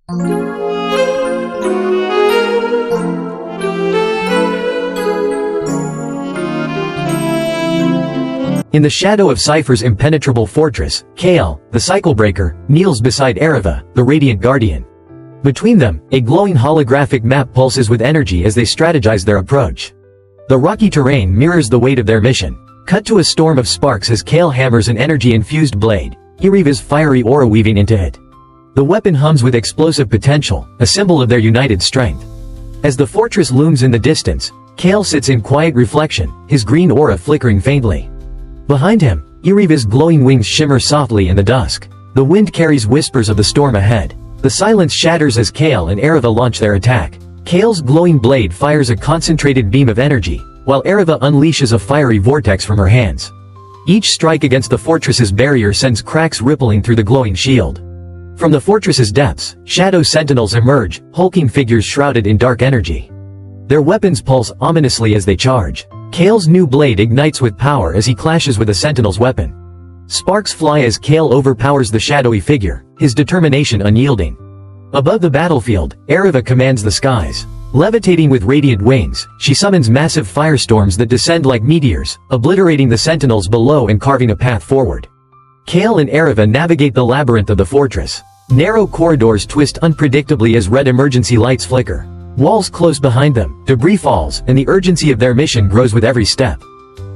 In the shadow of Cipher's impenetrable fortress, Kael, the Cyclebreaker, kneels beside Ereva, the Radiant Guardian. Between them, a glowing holographic map pulses with energy as they strategize their approach. The rocky terrain mirrors the weight of their mission. Cut to a storm of sparks as Kael hammers an energy-infused blade, Ereva's fiery aura weaving into it. The weapon hums with explosive potential, a symbol of their united strength. As the fortress looms in the distance, Kael sits in quiet reflection, his green aura flickering faintly. Behind him, Ereva's glowing wings shimmer softly in the dusk. The wind carries whispers of the storm ahead. The silence shatters as Kael and Ereva launch their attack. Kael's glowing blade fires a concentrated beam of energy, while Ereva unleashes a fiery vortex from her hands. Each strike against the fortress's barrier sends cracks rippling through the glowing shield. From the fortress's depths, Shadow Sentinels emerge, hulking figures shrouded in dark energy. Their weapons pulse ominously as they charge. Kael's new blade ignites with power as he clashes with a Sentinel's weapon. Sparks fly as Kael overpowers the shadowy figure, his determination unyielding. Above the battlefield, Ereva commands the skies. Levitating with radiant wings, she summons massive firestorms that descend like meteors, obliterating the Sentinels below and carving a path forward. Kael and Ereva navigate the labyrinth of the fortress. Narrow corridors twist unpredictably as red emergency lights flicker. Walls close behind them, debris falls, and the urgency of their mission grows with every step.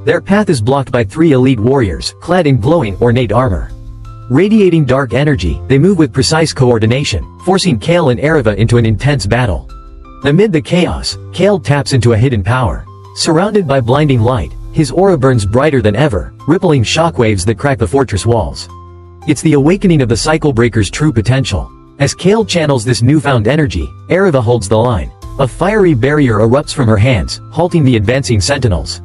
Their path is blocked by 3 elite warriors, clad in glowing ornate armor. Radiating dark energy, they move with precise coordination, forcing Kael and Ereva into an intense battle. Amid the chaos, Kael taps into a hidden power. Surrounded by blinding light, his aura burns brighter than ever, rippling shockwaves that crack the fortress walls. It's the awakening of the Cyclebreaker's true potential. As Kael channels this newfound energy, Ereva holds the line. A fiery barrier erupts from her hands, halting the advancing Sentinels.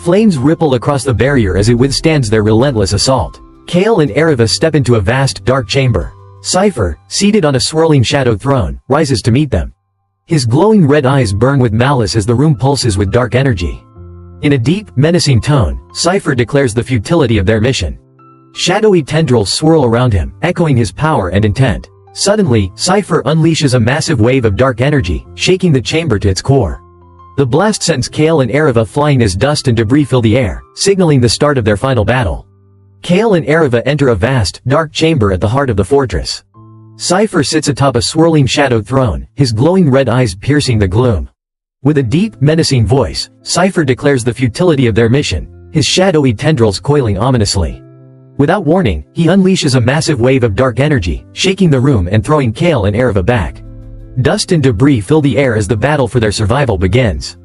Flames ripple across the barrier as it withstands their relentless assault. Kael and Ereva step into a vast, dark chamber. Cipher, seated on a swirling shadow throne, rises to meet them. His glowing red eyes burn with malice as the room pulses with dark energy. In a deep, menacing tone, Cipher declares the futility of their mission. Shadowy tendrils swirl around him, echoing his power and intent. Suddenly, Cipher unleashes a massive wave of dark energy, shaking the chamber to its core. The blast sends Kael and Ereva flying as dust and debris fill the air, signaling the start of their final battle. Kael and Ereva enter a vast, dark chamber at the heart of the fortress. Cipher sits atop a swirling shadow throne, his glowing red eyes piercing the gloom. With a deep, menacing voice, Cipher declares the futility of their mission, his shadowy tendrils coiling ominously. Without warning, he unleashes a massive wave of dark energy, shaking the room and throwing Kael and Ereva back. Dust and debris fill the air as the battle for their survival begins.